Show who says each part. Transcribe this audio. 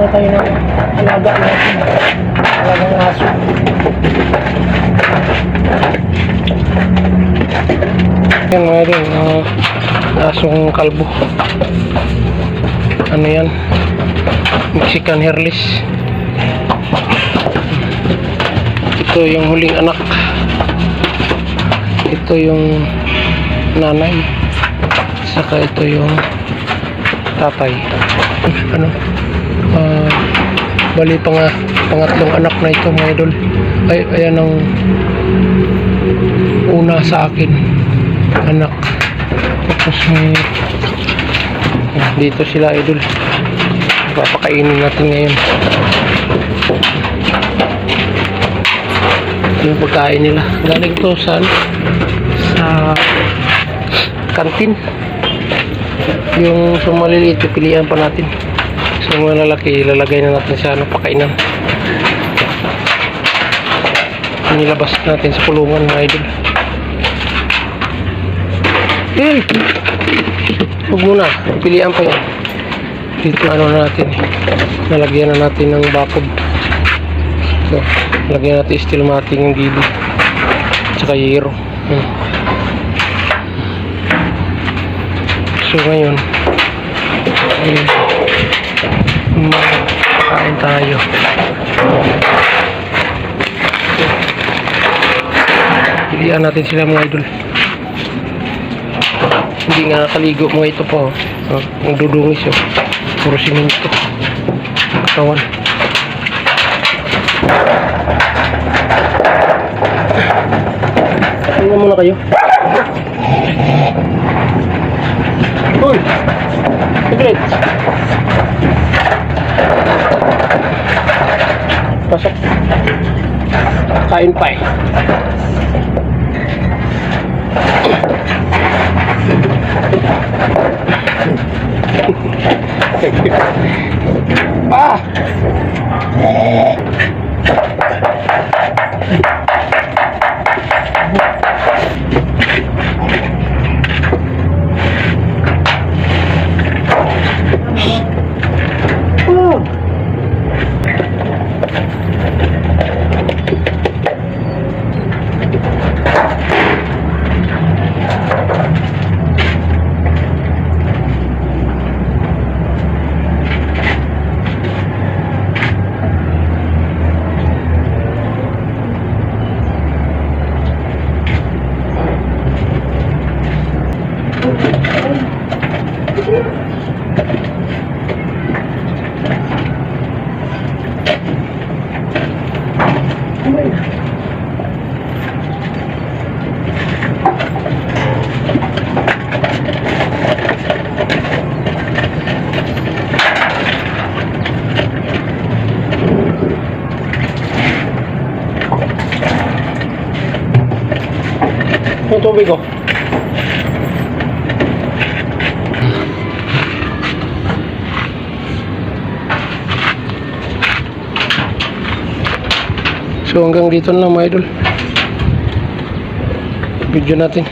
Speaker 1: tayo ng alaga natin. Alagang aso. Yan mga idol, asong kalbo. Ano yan? Mexican hairless. Ito yung huling anak. Ito yung nanay. Saka ito yung tatay. Ano? Bali pangatlong anak na ito mga idol. Ay, ayan ang una sa akin. Anak. Tapos dito sila idol. Papakainin natin ngayon. Yung pagkain nila galing to sa kantin. Yung sumaliliit pilihan pa natin. So mga lalaki ilalagay na natin sa pakainan. Nilabas natin sa kulungan mga idol. Huwag muna, pilihan pa yan. Dito ano natin, nalagyan na natin ng bakob. So, lagyan natin steel matting yung gilid tsaka yero. So ngayon kain tayo. Pilihan natin sila mga idol. Hindi nga nakaligo mga ito po. Ang dudungis yun. Puro simento katawan. Tingnan muna kayo. Uy! Secret! Pasok. Kain pa eh. Ah! Yung tubig ko. So hanggang dito na mga idol video natin.